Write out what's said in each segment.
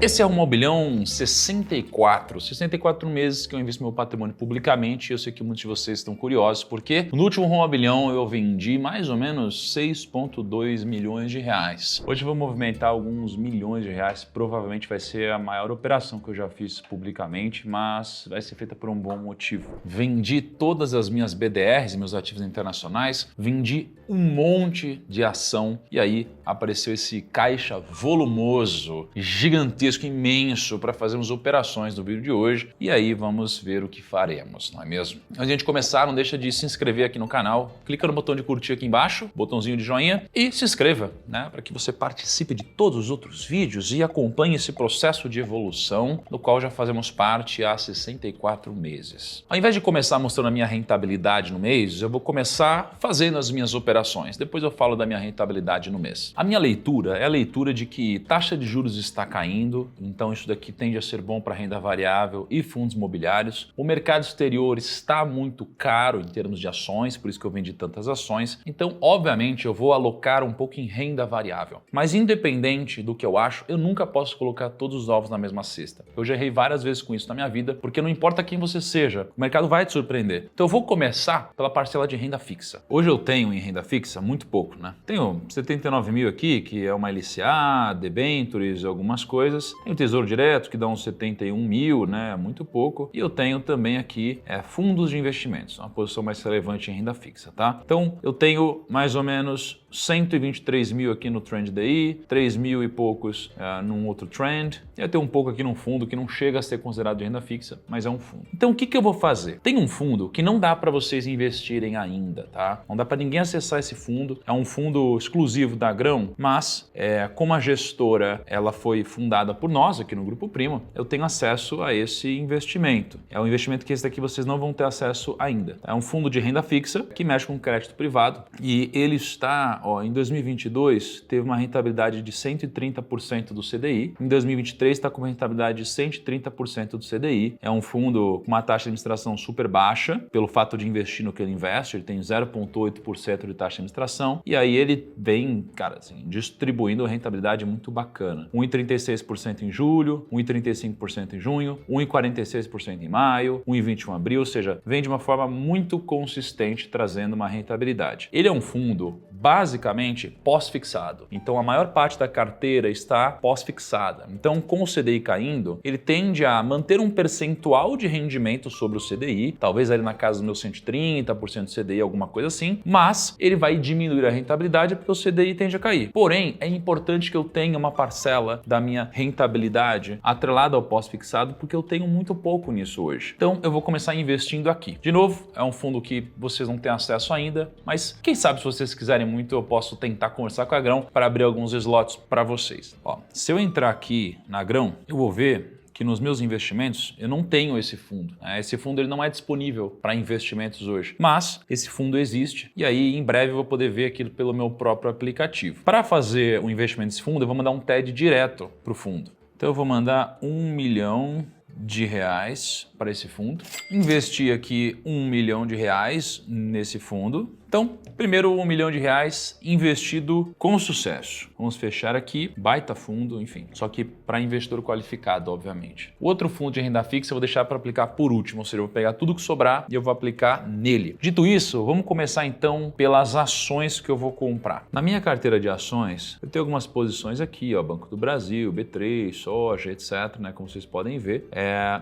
Esse é o Mobilhão 64. 64 meses que eu invisto meu patrimônio publicamente. Eu sei que muitos de vocês estão curiosos, porque no último Mobilhão eu vendi mais ou menos 6,2 milhões de reais. Hoje eu vou movimentar alguns milhões de reais. Provavelmente vai ser a maior operação que eu já fiz publicamente, mas vai ser feita por um bom motivo. Vendi todas as minhas BDRs, meus ativos internacionais, vendi um monte de ação e aí apareceu esse caixa volumoso, gigantesco, imenso para fazermos operações no vídeo de hoje e aí vamos ver o que faremos, não é mesmo? Antes de a gente começar, não deixa de se inscrever aqui no canal, clica no botão de curtir aqui embaixo, botãozinho de joinha e se inscreva, né, para que você participe de todos os outros vídeos e acompanhe esse processo de evolução do qual já fazemos parte há 64 meses. Ao invés de começar mostrando a minha rentabilidade no mês, eu vou começar fazendo as minhas operações, depois eu falo da minha rentabilidade no mês. A minha leitura é a leitura de que taxa de juros está caindo, então isso daqui tende a ser bom para renda variável e fundos imobiliários. O mercado exterior está muito caro em termos de ações, por isso que eu vendi tantas ações. Então, obviamente, eu vou alocar um pouco em renda variável. Mas independente do que eu acho, eu nunca posso colocar todos os ovos na mesma cesta. Eu já errei várias vezes com isso na minha vida, porque não importa quem você seja, o mercado vai te surpreender. Então eu vou começar pela parcela de renda fixa. Hoje eu tenho em renda fixa muito pouco, né? Tenho 79 mil aqui, que é uma LCA, debentures, algumas coisas. Tem o Tesouro Direto, que dá uns 71 mil, né? Muito pouco. E eu tenho também aqui fundos de investimentos, uma posição mais relevante em renda fixa, tá? Então eu tenho mais ou menos 123 mil aqui no Trend DI, 3 mil e poucos num outro Trend. E eu tenho um pouco aqui num fundo que não chega a ser considerado de renda fixa, mas é um fundo. Então o que eu vou fazer? Tem um fundo que não dá para vocês investirem ainda, tá? Não dá para ninguém acessar esse fundo. É um fundo exclusivo da Grão, mas como a gestora ela foi fundada por nós aqui no Grupo Primo, eu tenho acesso a esse investimento. É um investimento que esse daqui vocês não vão ter acesso ainda. É um fundo de renda fixa que mexe com crédito privado e ele está, em 2022 teve uma rentabilidade de 130% do CDI. Em 2023 está com uma rentabilidade de 130% do CDI. É um fundo com uma taxa de administração super baixa, pelo fato de investir no que ele investe, ele tem 0,8% de taxa de administração e aí ele vem, cara, assim, distribuindo rentabilidade muito bacana. 1,36% em julho, 1,35% em junho, 1,46% em maio, 1,21% em abril, ou seja, vem de uma forma muito consistente trazendo uma rentabilidade. Ele é um fundo basicamente pós-fixado. Então a maior parte da carteira está pós-fixada. Então com o CDI caindo, ele tende a manter um percentual de rendimento sobre o CDI, talvez ali na casa dos meus 130% de CDI, alguma coisa assim, mas ele vai diminuir a rentabilidade porque o CDI tende a cair. Porém, é importante que eu tenha uma parcela da minha rentabilidade atrelada ao pós-fixado porque eu tenho muito pouco nisso hoje. Então eu vou começar investindo aqui. De novo, é um fundo que vocês não têm acesso ainda, mas quem sabe se vocês quiserem muito, eu posso tentar conversar com a Grão para abrir alguns slots para vocês. Se eu entrar aqui na Grão, eu vou ver que nos meus investimentos eu não tenho esse fundo. Esse fundo ele não é disponível para investimentos hoje, mas esse fundo existe e aí em breve eu vou poder ver aquilo pelo meu próprio aplicativo. Para fazer um investimento nesse fundo, eu vou mandar um TED direto para o fundo. Então eu vou mandar 1 milhão de reais para esse fundo, investir aqui 1 milhão de reais nesse fundo. Então, primeiro 1 milhão de reais investido com sucesso. Vamos fechar aqui, baita fundo, enfim, só que para investidor qualificado, obviamente. O outro fundo de renda fixa eu vou deixar para aplicar por último, ou seja, eu vou pegar tudo que sobrar e eu vou aplicar nele. Dito isso, vamos começar então pelas ações que eu vou comprar. Na minha carteira de ações, eu tenho algumas posições aqui, Banco do Brasil, B3, soja, etc, né, como vocês podem ver.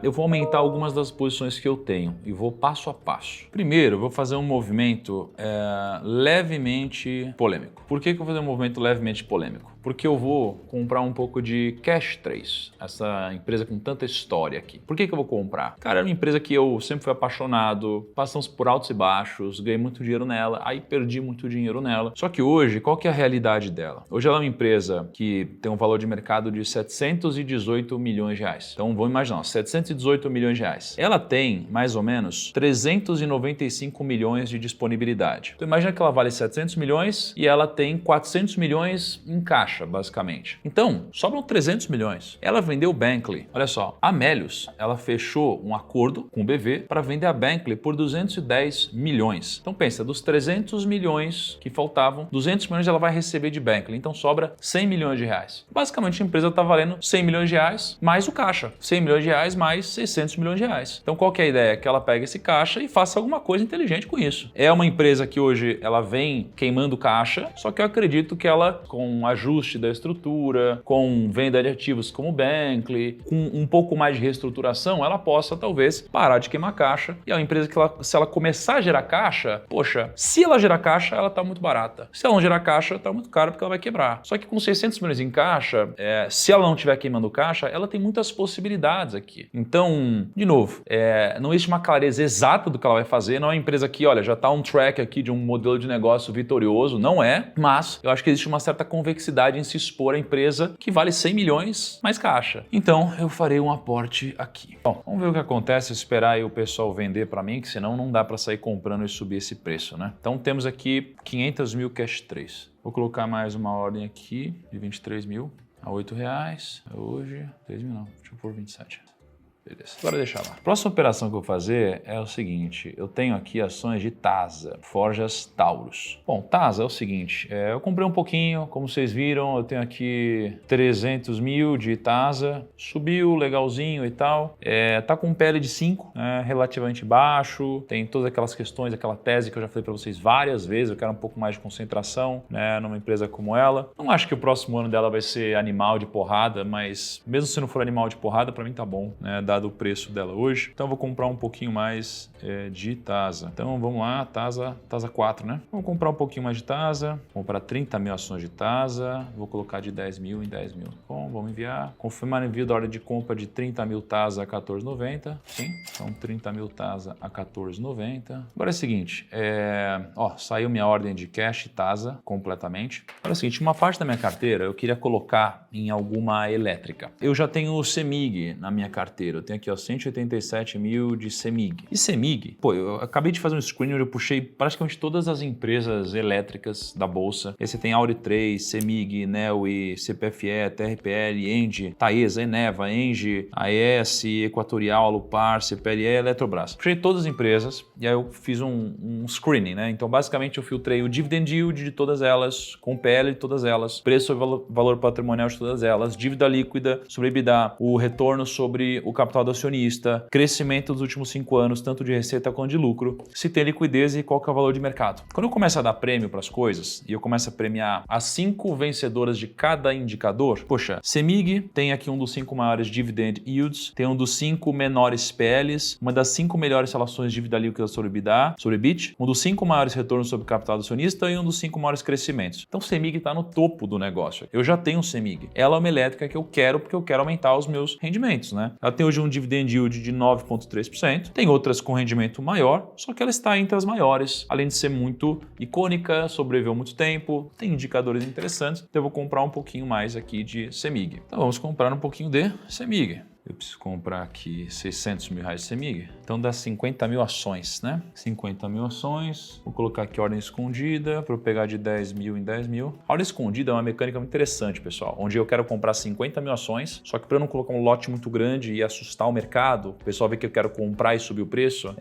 Eu vou aumentar algumas das posições que eu tenho e vou passo a passo. Primeiro, eu vou fazer um movimento levemente polêmico. Por que eu vou fazer um movimento levemente polêmico? Porque eu vou comprar um pouco de Cash3, essa empresa com tanta história aqui. Por que eu vou comprar? Cara, é uma empresa que eu sempre fui apaixonado, passamos por altos e baixos, ganhei muito dinheiro nela, aí perdi muito dinheiro nela. Só que hoje, qual que é a realidade dela? Hoje ela é uma empresa que tem um valor de mercado de 718 milhões de reais. Então vamos imaginar, 718 milhões de reais. Ela tem mais ou menos 395 milhões de disponibilidade. possibilidade. Então imagina que ela vale 700 milhões e ela tem 400 milhões em caixa, basicamente. Então, sobram 300 milhões. Ela vendeu o Bankley. Olha só, a Melius, ela fechou um acordo com o BV para vender a Bankley por 210 milhões. Então pensa, dos 300 milhões que faltavam, 200 milhões ela vai receber de Bankley. Então sobra 100 milhões de reais. Basicamente a empresa está valendo 100 milhões de reais mais o caixa. 100 milhões de reais mais 600 milhões de reais. Então qual que é a ideia? Que ela pega esse caixa e faça alguma coisa inteligente com isso. É uma empresa que hoje ela vem queimando caixa, só que eu acredito que ela, com um ajuste da estrutura, com venda de ativos como o Bankley, com um pouco mais de reestruturação, ela possa talvez parar de queimar caixa. E é uma empresa que se ela começar a gerar caixa, poxa, se ela gerar caixa, ela está muito barata. Se ela não gerar caixa, está muito caro porque ela vai quebrar. Só que com 600 milhões em caixa, se ela não estiver queimando caixa, ela tem muitas possibilidades aqui. Então, de novo, não existe uma clareza exata do que ela vai fazer, não é uma empresa que, olha, já está on track aqui de um modelo de negócio vitorioso, não é, mas eu acho que existe uma certa convexidade em se expor à empresa que vale 100 milhões mais caixa. Então, eu farei um aporte aqui. Bom, vamos ver o que acontece, esperar aí o pessoal vender para mim, que senão não dá para sair comprando e subir esse preço, né? Então, temos aqui 500 mil cash 3. Vou colocar mais uma ordem aqui de 23 mil a R$8. Hoje, 3 mil não, deixa eu pôr 27. Beleza, agora deixa lá. A próxima operação que eu vou fazer é o seguinte, eu tenho aqui ações de Tasa, Forjas Taurus. Bom, Tasa é o seguinte, eu comprei um pouquinho, como vocês viram, eu tenho aqui 300 mil de Tasa, subiu legalzinho e tal, tá com PL de 5, relativamente baixo, tem todas aquelas questões, aquela tese que eu já falei para vocês várias vezes, eu quero um pouco mais de concentração, né, numa empresa como ela. Não acho que o próximo ano dela vai ser animal de porrada, mas mesmo se não for animal de porrada, para mim tá bom, né, dado o preço dela hoje. Então eu vou comprar um pouquinho mais de Tasa. Então vamos lá, Tasa 4, né? Vou comprar um pouquinho mais de Tasa, vou comprar 30 mil ações de Tasa, vou colocar de 10 mil em 10 mil. Bom, vamos enviar. Confirmar envio da ordem de compra de 30 mil Tasa a 14,90. Sim, então 30 mil Tasa a 14,90. Agora é o seguinte, saiu minha ordem de cash Tasa completamente. Agora é o seguinte, uma parte da minha carteira eu queria colocar em alguma elétrica. Eu já tenho o CEMIG na minha carteira. Eu tenho aqui, 187 mil de CEMIG. E CEMIG, eu acabei de fazer um screening onde eu puxei praticamente todas as empresas elétricas da bolsa. E aí você tem Auri 3, CEMIG, NEOI, CPFE, TRPL, ENGIE, Taesa, Eneva, ENGIE, AES, Equatorial, Alupar, CPLE e Eletrobras. Puxei todas as empresas e aí eu fiz um screening, né? Então, basicamente, eu filtrei o dividend yield de todas elas, com PL de todas elas, preço sobre valor patrimonial de todas elas, dívida líquida sobre EBITDA, o retorno sobre o capital do acionista, crescimento dos últimos 5 anos, tanto de receita quanto de lucro, se tem liquidez e qual que é o valor de mercado. Quando eu começo a dar prêmio para as coisas e eu começo a premiar as 5 vencedoras de cada indicador, poxa, CEMIG tem aqui um dos 5 maiores dividend yields, tem um dos 5 menores PLs, uma das 5 melhores relações de dívida líquida sobre EBITDA, sobre EBIT, um dos 5 maiores retornos sobre capital do acionista e um dos 5 maiores crescimentos. Então CEMIG está no topo do negócio. Eu já tenho CEMIG. Ela é uma elétrica que eu quero porque eu quero aumentar os meus rendimentos, né? Ela tem hoje um dividend yield de 9,3%. Tem outras com rendimento maior, só que ela está entre as maiores, além de ser muito icônica, sobreviveu muito tempo, tem indicadores interessantes, então eu vou comprar um pouquinho mais aqui de CEMIG. Então vamos comprar um pouquinho de CEMIG. Eu preciso comprar aqui 600 mil reais de CEMIG. Então dá 50 mil ações, né? 50 mil ações. Vou colocar aqui ordem escondida para eu pegar de 10 mil em 10 mil. A ordem escondida é uma mecânica muito interessante, pessoal. Onde eu quero comprar 50 mil ações, só que para eu não colocar um lote muito grande e assustar o mercado, o pessoal vê que eu quero comprar e subir o preço,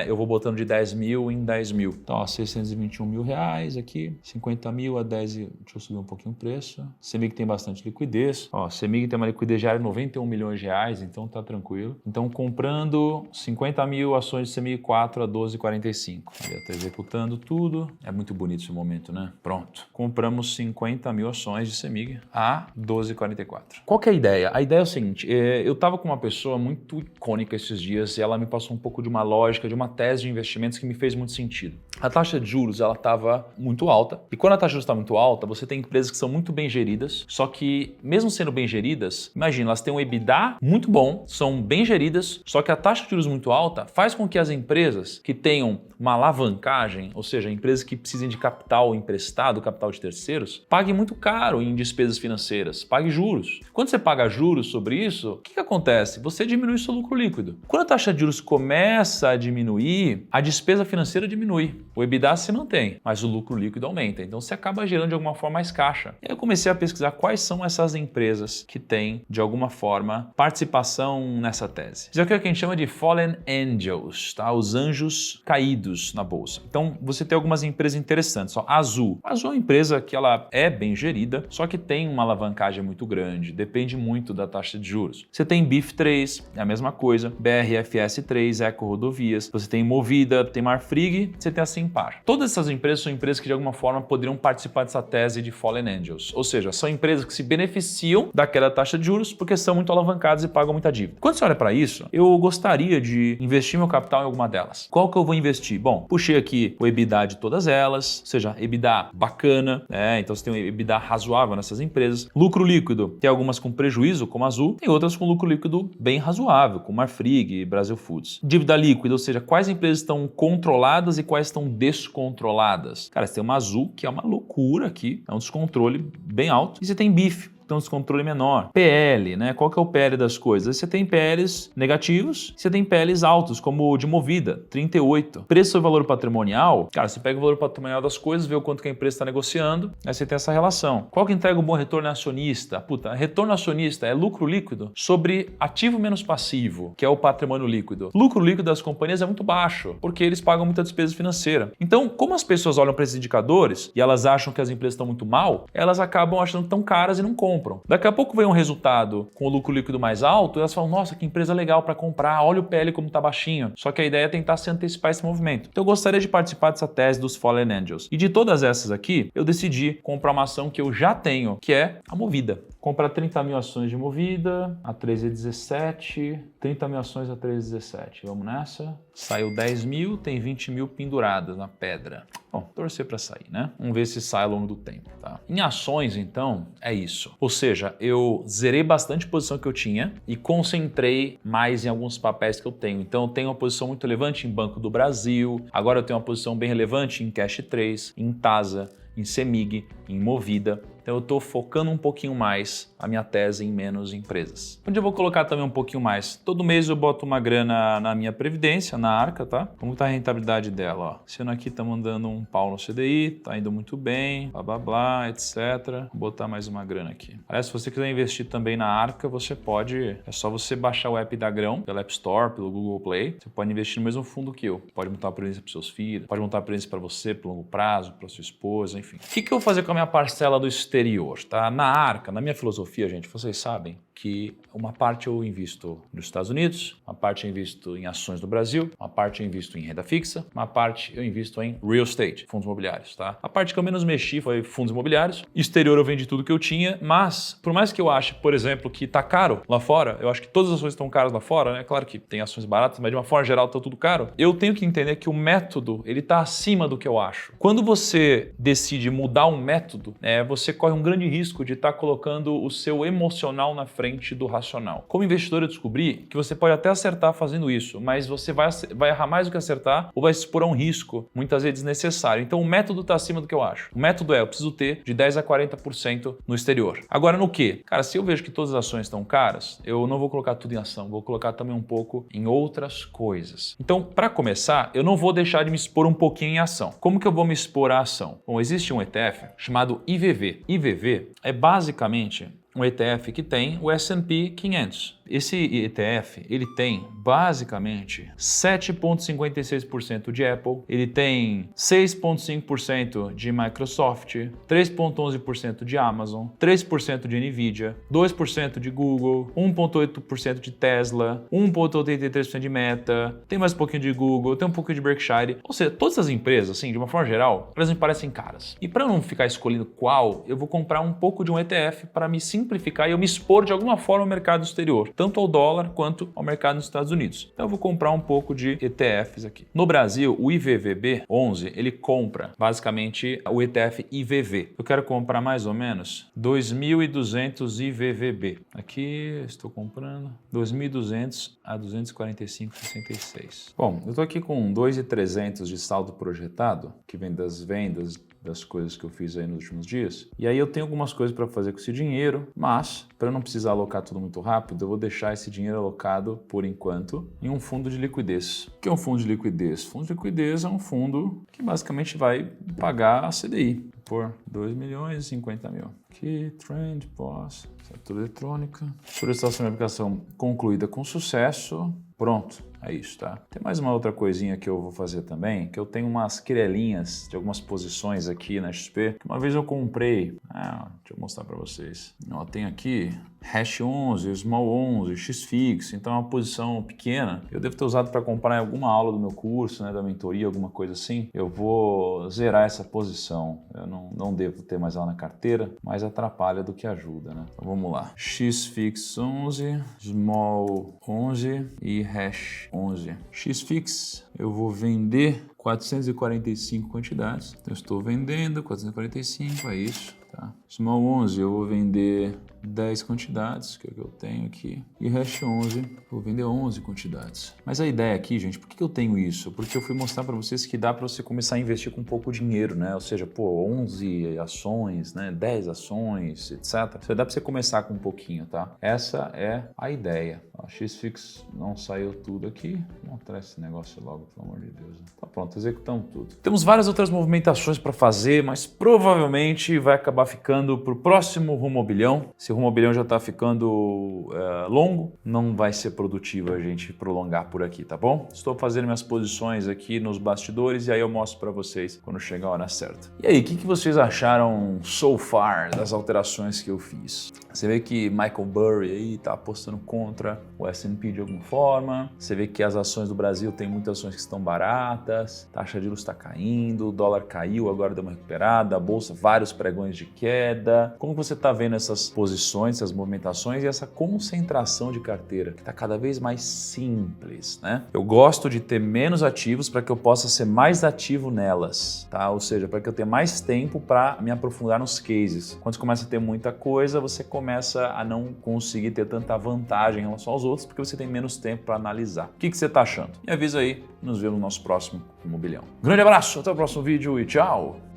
eu vou botando de 10 mil em 10 mil. Então, 621 mil reais aqui, 50 mil a 10, deixa eu subir um pouquinho o preço. CEMIG tem bastante liquidez. CEMIG tem uma liquidez diária de 91 milhões de reais, então tá tranquilo. Então, comprando 50 mil ações de CEMIG 4 a 12,45. Já tá executando tudo. É muito bonito esse momento, né? Pronto. Compramos 50 mil ações de CEMIG a 12,44. Qual que é a ideia? A ideia é o seguinte, eu tava com uma pessoa muito icônica esses dias e ela me passou um pouco de uma lógica, de uma tese de investimentos que me fez muito sentido. A taxa de juros, ela estava muito alta. E quando a taxa de juros está muito alta, você tem empresas que são muito bem geridas, só que mesmo sendo bem geridas, imagina, elas têm um EBITDA muito bom, são bem geridas, só que a taxa de juros muito alta faz com que as empresas que tenham uma alavancagem, ou seja, empresas que precisem de capital emprestado, capital de terceiros, paguem muito caro em despesas financeiras, pague juros. Quando você paga juros sobre isso, o que acontece? Você diminui seu lucro líquido. Quando a taxa de juros começa a diminuir, a despesa financeira diminui. O EBITDA se mantém, mas o lucro líquido aumenta. Então você acaba gerando de alguma forma mais caixa. E aí eu comecei a pesquisar quais são essas empresas que têm, de alguma forma, participação nessa tese. Isso aqui é o que a gente chama de Fallen Angels, tá? Os anjos caídos na bolsa. Então você tem algumas empresas interessantes. Ó, Azul. A Azul é uma empresa que ela é bem gerida, só que tem uma alavancagem muito grande, depende muito da taxa de juros. Você tem BIF3, é a mesma coisa, BRFS3, Eco Rodovias, você tem Movida, tem Marfrig, você tem a Simpar. Todas essas empresas são empresas que de alguma forma poderiam participar dessa tese de Fallen Angels, ou seja, são empresas que se beneficiam daquela taxa de juros porque são muito alavancadas e pagam muita dívida. Quando você olha para isso, eu gostaria de investir meu capital em alguma delas. Qual que eu vou investir? Bom, puxei aqui o EBITDA de todas elas, ou seja, EBITDA bacana, né? Então você tem um EBITDA razoável nessas empresas. Lucro líquido, tem algumas com prejuízo, como a Azul, tem outras com lucro líquido bem razoável, como Marfrig e Brasil Foods. Dívida líquida, ou seja, quais empresas estão controladas e quais estão descontroladas. Cara, você tem uma Azul, que é uma loucura aqui, é um descontrole bem alto, e você tem BIF, então descontrole menor. PL, né? Qual que é o PL das coisas? Você tem PLs negativos, você tem PLs altos, como o de Movida, 38. Preço sobre valor patrimonial, cara, você pega o valor patrimonial das coisas, vê o quanto que a empresa está negociando, aí você tem essa relação. Qual que entrega um bom retorno acionista? Puta, retorno acionista é lucro líquido sobre ativo menos passivo, que é o patrimônio líquido. Lucro líquido das companhias é muito baixo, porque eles pagam muita despesa financeira. Então, como as pessoas olham para esses indicadores e elas acham que as empresas estão muito mal, elas acabam achando tão caras e não compram. Daqui a pouco vem um resultado com o lucro líquido mais alto e elas falam, nossa, que empresa legal para comprar, olha o PL como está baixinho. Só que a ideia é tentar se antecipar esse movimento. Então eu gostaria de participar dessa tese dos Fallen Angels. E de todas essas aqui, eu decidi comprar uma ação que eu já tenho, que é a Movida. Comprar 30 mil ações de Movida a 13,17, 30 mil ações a 13,17. Vamos nessa. Saiu 10 mil, tem 20 mil penduradas na pedra. Bom, torcer para sair, né? Vamos ver se sai ao longo do tempo, tá? Em ações, então, é isso. Ou seja, eu zerei bastante posição que eu tinha e concentrei mais em alguns papéis que eu tenho. Então, eu tenho uma posição muito relevante em Banco do Brasil, agora eu tenho uma posição bem relevante em Cash 3, em Tasa, em Semig, em Movida. Então eu estou focando um pouquinho mais a minha tese em menos empresas. Onde eu vou colocar também um pouquinho mais? Todo mês eu boto uma grana na minha previdência, na Arca, tá? Como está a rentabilidade dela? Ó. Esse ano aqui está mandando um pau no CDI, tá indo muito bem, blá blá blá, etc. Vou botar mais uma grana aqui. Aliás, se você quiser investir também na Arca, você pode, é só você baixar o app da Grão, pela App Store, pelo Google Play. Você pode investir no mesmo fundo que eu. Pode montar uma previdência para seus filhos, pode montar uma previdência para você, por longo prazo, para sua esposa, enfim. O que eu vou fazer com a minha parcela do exterior, tá? Na Arca, na minha filosofia, gente, vocês sabem que uma parte eu invisto nos Estados Unidos, uma parte eu invisto em ações do Brasil, uma parte eu invisto em renda fixa, uma parte eu invisto em real estate, fundos imobiliários, tá? A parte que eu menos mexi foi fundos imobiliários. Exterior eu vendi tudo que eu tinha, mas por mais que eu ache, por exemplo, que tá caro lá fora, eu acho que todas as ações estão caras lá fora, né? Claro que tem ações baratas, mas de uma forma geral tá tudo caro. Eu tenho que entender que o método, ele tá acima do que eu acho. Quando você decide mudar um método, você corre um grande risco de estar colocando o seu emocional na frente do racional. Como investidor, eu descobri que você pode até acertar fazendo isso, mas você vai errar mais do que acertar ou vai se expor a um risco, muitas vezes desnecessário. Então o método está acima do que eu acho. O método eu preciso ter de 10 a 40% no exterior. Agora no quê? Cara, se eu vejo que todas as ações estão caras, eu não vou colocar tudo em ação, vou colocar também um pouco em outras coisas. Então, para começar, eu não vou deixar de me expor um pouquinho em ação. Como que eu vou me expor à ação? Bom, existe um ETF chamado IVV. IVV é basicamente um ETF que tem o S&P 500. Esse ETF, ele tem basicamente 7,56% de Apple, ele tem 6,5% de Microsoft, 3,11% de Amazon, 3% de Nvidia, 2% de Google, 1,8% de Tesla, 1,83% de Meta, tem mais um pouquinho de Google, tem um pouquinho de Berkshire. Ou seja, todas essas empresas, assim, de uma forma geral, elas me parecem caras. E para não ficar escolhendo qual, eu vou comprar um pouco de um ETF para me simplificar e eu me expor de alguma forma ao mercado exterior, tanto ao dólar quanto ao mercado nos Estados Unidos. Então eu vou comprar um pouco de ETFs aqui. No Brasil, o IVVB11, ele compra basicamente o ETF IVV. Eu quero comprar mais ou menos 2.200 IVVB. Aqui estou comprando 2.200 a 245,66. Bom, eu estou aqui com 2.300 de saldo projetado, que vem das vendas das coisas que eu fiz aí nos últimos dias. E aí eu tenho algumas coisas para fazer com esse dinheiro, mas para não precisar alocar tudo muito rápido, eu vou deixar esse dinheiro alocado, por enquanto, em um fundo de liquidez. O que é um fundo de liquidez? Fundo de liquidez é um fundo que basicamente vai pagar a CDI por 2.050.000. Aqui, Trend, Pós, setor eletrônica. Solicitação de aplicação concluída com sucesso. Pronto, é isso, tá? Tem mais uma outra coisinha que eu vou fazer também, que eu tenho umas querelinhas de algumas posições aqui na XP, que uma vez eu comprei. Deixa eu mostrar para vocês. Ó, tem aqui Hash 11, Small 11, XFix, então é uma posição pequena. Eu devo ter usado para comprar em alguma aula do meu curso, né, da mentoria, alguma coisa assim. Eu vou zerar essa posição. Eu não devo ter mais ela na carteira, mas atrapalha do que ajuda, né? Então vamos lá. XFix 11, Small 11 e Hash 11. XFix eu vou vender 445 quantidades. Então eu estou vendendo 445, é isso. Tá. Small 11 eu vou vender 10 quantidades, que é o que eu tenho aqui. E Hash 11, vou vender 11 quantidades. Mas a ideia aqui, gente, por que eu tenho isso? Porque eu fui mostrar para vocês que dá para você começar a investir com pouco dinheiro, né? Ou seja, 11 ações, né? 10 ações, etc. Dá para você começar com um pouquinho, tá? Essa é a ideia. A XFix não saiu tudo aqui. Vou mostrar esse negócio logo, pelo amor de Deus. Tá pronto, executamos tudo. Temos várias outras movimentações para fazer, mas provavelmente vai acabar ficando para o próximo rumo ao bilhão. Se o rumo ao bilhão já está ficando longo, não vai ser produtivo a gente prolongar por aqui, tá bom? Estou fazendo minhas posições aqui nos bastidores e aí eu mostro para vocês quando chegar a hora certa. E aí, o que vocês acharam so far das alterações que eu fiz? Você vê que Michael Burry aí tá apostando contra o S&P de alguma forma. Você vê que as ações do Brasil tem muitas ações que estão baratas, taxa de juros está caindo, o dólar caiu, agora deu uma recuperada, a bolsa vários pregões de queda. Como você está vendo essas posições, essas movimentações e essa concentração de carteira que está cada vez mais simples, né? Eu gosto de ter menos ativos para que eu possa ser mais ativo nelas, tá? Ou seja, para que eu tenha mais tempo para me aprofundar nos cases. Quando você começa a ter muita coisa, você começa a não conseguir ter tanta vantagem em relação aos outros, porque você tem menos tempo para analisar. O que você está achando? Me avisa aí, nos vemos no nosso próximo Rumo ao Bilhão. Grande abraço, até o próximo vídeo e tchau!